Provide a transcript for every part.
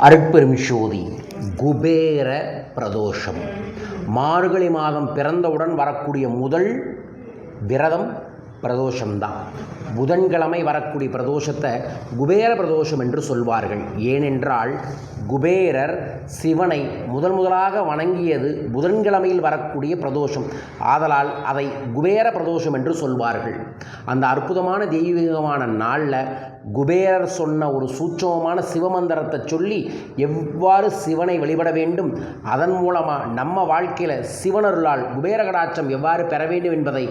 அருட்பெரும் ஜோதி குபேர பிரதோஷம். மார்கழி மாதம் பிறந்தவுடன் வரக்கூடிய முதல் விரதம் பிரதோஷம்தான். புதன்கிழமை வரக்கூடிய பிரதோஷத்தை குபேர பிரதோஷம் என்று சொல்வார்கள். ஏனென்றால் குபேரர் சிவனை முதலாக வணங்கியது புதன்கிழமையில் வரக்கூடிய பிரதோஷம். ஆதலால் அதை குபேர பிரதோஷம் என்று சொல்வார்கள். அந்த அற்புதமான தெய்வீகமான நாளில் குபேரர் சொன்ன ஒரு சூட்சமமான சிவமந்திரத்தை சொல்லி எவ்வாறு சிவனை வழிபட வேண்டும், அதன் மூலமாக நம்ம வாழ்க்கையில் சிவனருளால் குபேர கடாட்சம் எவ்வாறு பெற வேண்டும் என்பதை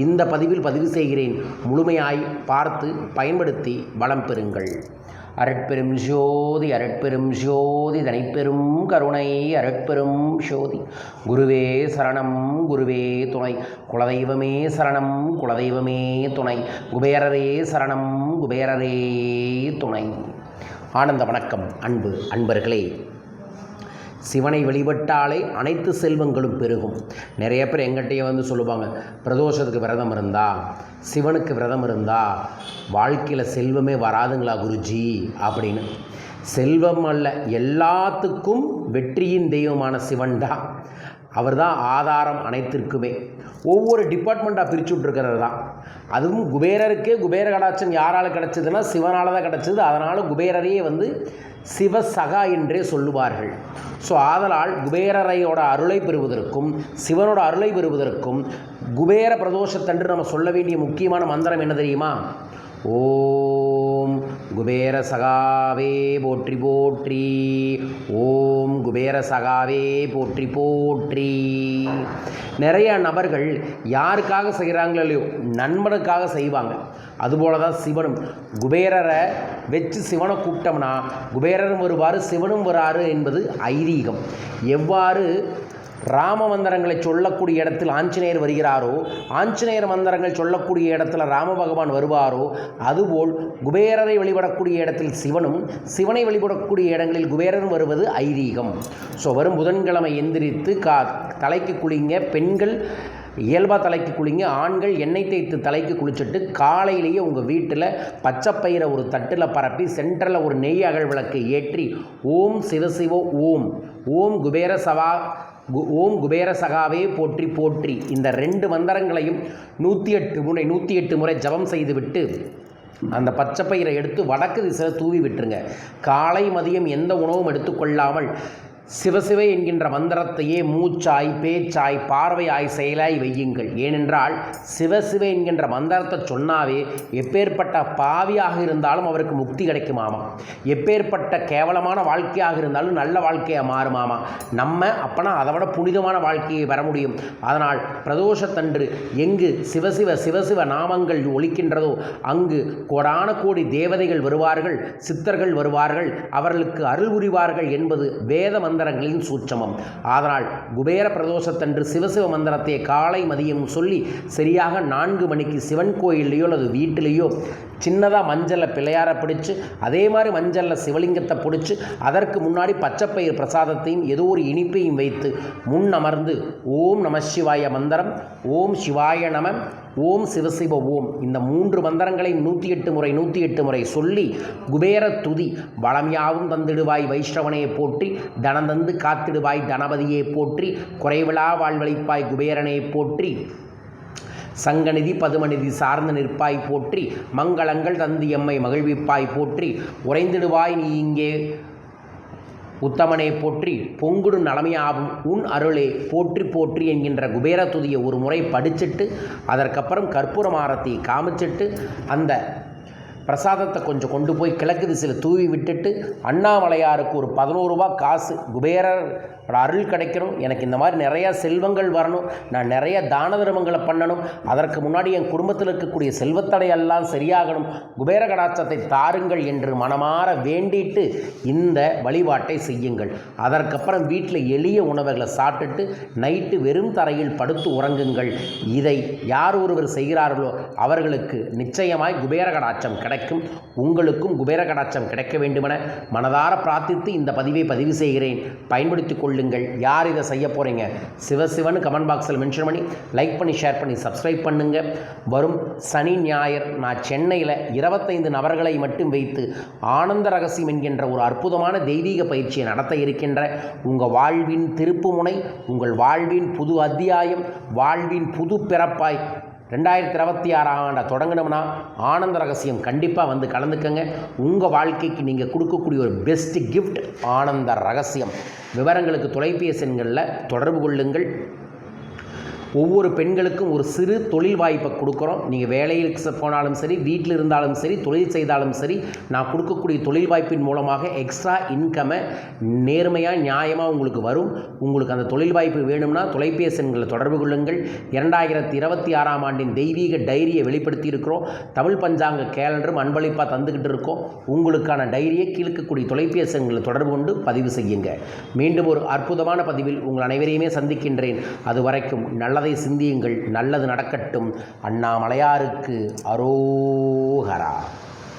இந்த பதிவில் பதிவு செய்கிறேன். முழுமையாய் பார்த்து பயன்படுத்தி வளம் பெறுங்கள். அரட்பெரும் ஜோதி அரட்பெரும் ஜோதி தனிப்பெரும் கருணை அரட்பெரும் ஜோதி. குருவே சரணம் குருவே துணை, குலதெய்வமே சரணம் குலதெய்வமே துணை, குபேரரே சரணம் குபேரரே துணை. ஆனந்த வணக்கம் அன்பு அன்பர்களே. சிவனை வழிபட்டாலே அனைத்து செல்வங்களும் பெருகும். நிறைய பேர் எங்கிட்டயே வந்து சொல்லுவாங்க, பிரதோஷத்துக்கு விரதம் இருந்தா, சிவனுக்கு விரதம் இருந்தா வாழ்க்கையில் செல்வமே வராதுங்களா குருஜி அப்படின்னு. செல்வம் அல்ல, எல்லாத்துக்கும் வெற்றியின் தெய்வமான சிவன் தான். அவர் தான் ஆதாரம் அனைத்திற்குமே. ஒவ்வொரு டிபார்ட்மெண்ட்டாக பிரித்து விட்ருக்கிறது தான். அதுவும் குபேரருக்கே குபேர கடாட்சம் யாரால் கிடச்சிதுன்னா சிவனால் தான் கிடச்சிது. அதனால் குபேரரையே வந்து சிவசகா என்றே சொல்லுவார்கள். ஸோ ஆதலால் குபேரரையோட அருளை பெறுவதற்கும் சிவனோட அருளை பெறுவதற்கும் குபேர பிரதோஷத்தன்று நம்ம சொல்ல வேண்டிய முக்கியமான மந்திரம் என்ன தெரியுமா? ஓம் குபேர சகாவே போற்றி போற்றி, ஓம் குபேர சகாவே போற்றி போற்றி. நிறைய நபர்கள் யாருக்காக செய்கிறாங்களோ இல்லையோ நண்பனுக்காக செய்வாங்க. அதுபோல தான் சிவனும். குபேரரை வச்சு சிவனை கூப்பிட்டோம்னா குபேரரும் வருவார், சிவனும் வராரு என்பது ஐதீகம். எவ்வாறு ராம மந்திரங்களை சொல்லக்கூடிய இடத்தில் ஆஞ்சநேயர் வருகிறாரோ, ஆஞ்சநேயர் மந்திரங்கள் சொல்லக்கூடிய இடத்துல ராம பகவான் வருவாரோ, அதுபோல் குபேரரை வழிபடக்கூடிய இடத்தில் சிவனும், சிவனை வழிபடக்கூடிய இடங்களில் குபேரரும் வருவது ஐதீகம். ஸோ வரும் புதன்கிழமை எந்திரித்து தலைக்கு குளிங்க. பெண்கள் இயல்பாக தலைக்கு குளிங்க. ஆண்கள் எண்ணெய் தேய்த்து தலைக்கு குளிச்சுட்டு காலையிலேயே உங்கள் வீட்டில் பச்சைப்பயிரை ஒரு தட்டில் பரப்பி சென்டரில் ஒரு நெய் அகல் விளக்கு ஏற்றி ஓம் சிவசிவோ ஓம், ஓம் குபேர ஓம் குபேர சகாவே போற்றி போற்றி, இந்த 2 மந்திரங்களையும் 108 முறை ஜபம் செய்துவிட்டு அந்த பச்சைப்பயிரை எடுத்து வடக்கு திசையில் தூவி விட்டுருங்க. காலை மதியம் எந்த உணவும் எடுத்துக்கொள்ளாமல் சிவசிவை என்கின்ற மந்திரத்தையே மூச்சாய் பேச்சாய் பார்வையாய் செயலாய் வையுங்கள். ஏனென்றால் சிவசிவை என்கின்ற மந்திரத்தை சொன்னாவே எப்பேற்பட்ட பாவியாக இருந்தாலும் அவருக்கு முக்தி கிடைக்குமாமா. எப்பேற்பட்ட கேவலமான வாழ்க்கையாக இருந்தாலும் நல்ல வாழ்க்கையாக மாறுமாமா. நம்ம அப்பனா அதை விட புனிதமான வாழ்க்கையை பெற முடியும். அதனால் பிரதோஷத்தன்று எங்கு சிவசிவ சிவசிவ நாமங்கள் ஒலிக்கின்றதோ அங்கு கோடான கோடி தேவதைகள் வருவார்கள், சித்தர்கள் வருவார்கள், அவர்களுக்கு அருள் புரிவார்கள் என்பது வேத மந்திரங்களின் சூட்சமம். அதனால் குபேர பிரதோஷத்தன்று சிவசிவ மந்திரத்தை காலை மதியம் சொல்லி சரியாக 4 மணிக்கு சிவன் கோயிலையோ அல்லது வீட்டிலேயோ சின்னதாக மஞ்சளில் பிள்ளையாரை பிடிச்சு, அதே மாதிரி மஞ்சளில் சிவலிங்கத்தை பிடிச்சி அதற்கு முன்னாடி பச்சைப்பயிர் பிரசாதத்தையும் ஏதோ ஒரு இனிப்பையும் வைத்து முன் அமர்ந்து ஓம் நம சிவாய மந்திரம், ஓம் சிவாய நம, ஓம் சிவசிவ ஓம், இந்த 3 மந்திரங்களையும் 108 முறை சொல்லி குபேர துதி. வளம் யாவும் தந்திடுவாய் வைஷ்ணவனையை போற்றி, தனம் தந்து காத்திடுவாய் தனபதியை போற்றி, குறைவிழா வாழ்வழிப்பாய் குபேரனை போற்றி, சங்கநிதி பதுமநிதி சார்ந்து நிற்பாய் போற்றி, மங்களங்கள் தந்து எம்மை மகிழ்விப்பாய் போற்றி, உறைந்திடுவாய் நீ இங்கே உத்தமனே போற்றி, பொங்குடு நலமையாகும் உன் அருளே போற்றி போற்றி என்கின்ற குபேர துதியை ஒரு முறை படிச்சுட்டு அதற்கப்புறம் கற்பூர ஆரத்தி காமிச்சிட்டு அந்த பிரசாதத்தை கொஞ்சம் கொண்டு போய் கிழக்கு திசையில் தூவி விட்டுட்டு அண்ணாமலையாருக்கு ஒரு 11 ரூபா காசு, குபேரர் அருள் கிடைக்கணும், எனக்கு இந்த மாதிரி நிறையா செல்வங்கள் வரணும், நான் நிறைய தான தர்மங்களை பண்ணணும், அதற்கு முன்னாடி என் குடும்பத்தில் இருக்கக்கூடிய செல்வத்தடையெல்லாம் சரியாகணும், குபேர கடாட்சத்தை தாருங்கள் என்று மனமாற வேண்டிட்டு இந்த வழிபாட்டை செய்யுங்கள். அதற்கப்புறம் வீட்டில் எளிய உணவுகளை சாப்பிட்டுட்டு நைட்டு வெறும் தரையில் படுத்து உறங்குங்கள். இதை யார் ஒருவர் செய்கிறார்களோ அவர்களுக்கு நிச்சயமாய் குபேர கடாட்சம் கிடைக்கும். கிடைக்கும். உங்களுக்கும் குபேர கடாட்சம் கிடைக்க வேண்டுமென மனதார பிரார்த்தித்து இந்த பதிவை பதிவு செய்கிறேன். பயன்படுத்திக் கொள்ளுங்கள். யார் இதை செய்ய போகிறீங்க? சிவசிவன்னு கமெண்ட் பாக்ஸில் மென்ஷன் பண்ணி லைக் பண்ணி ஷேர் பண்ணி சப்ஸ்கிரைப் பண்ணுங்கள். வரும் சனி ஞாயிறு நான் சென்னையில் 25 நபர்களை மட்டும் வைத்து ஆனந்த ரகசியம் என்கின்ற ஒரு அற்புதமான தெய்வீக பயிற்சியை நடத்த இருக்கின்ற உங்கள் வாழ்வின் திருப்புமுனை, உங்கள் வாழ்வின் புது அத்தியாயம், வாழ்வின் புது பிறப்பாய் 2026 ஆண்டை தொடங்கணும்னா ஆனந்த ரகசியம் கண்டிப்பாக வந்து கலந்துக்கங்க. உங்கள் வாழ்க்கைக்கு நீங்கள் கொடுக்கக்கூடிய ஒரு பெஸ்ட் கிஃப்ட் ஆனந்த ரகசியம். விவரங்களுக்கு தொலைபேசி எண்களில் தொடர்பு கொள்ளுங்கள். ஒவ்வொரு பெண்களுக்கும் ஒரு சிறு தொழில் வாய்ப்பை கொடுக்குறோம். நீங்கள் வேலைக்கு போனாலும் சரி, வீட்டில் இருந்தாலும் சரி, தொழில் செய்தாலும் சரி, நான் கொடுக்கக்கூடிய தொழில் வாய்ப்பின் மூலமாக எக்ஸ்ட்ரா இன்கமை நேர்மையாக நியாயமாக உங்களுக்கு வரும். உங்களுக்கு அந்த தொழில் வாய்ப்பு வேணும்னா தொலைபேசி எண்களை தொடர்பு கொள்ளுங்கள். 2026 ஆண்டின் தெய்வீக டைரியை வெளிப்படுத்தி இருக்கிறோம். தமிழ் பஞ்சாங்க கேலண்டரும் அன்பளிப்பாக தந்துக்கிட்டு இருக்கோம். உங்களுக்கான டைரியை கீழ்க்கக்கூடிய தொலைபேசி எண்களை தொடர்பு கொண்டு பதிவு செய்யுங்க. மீண்டும் ஒரு அற்புதமான பதிவில் உங்கள் அனைவரையுமே சந்திக்கின்றேன். அதுவரைக்கும் நல்லதை சிந்தியுங்கள். நல்லது நடக்கட்டும். அண்ணாமலையாருக்கு அரோகரா.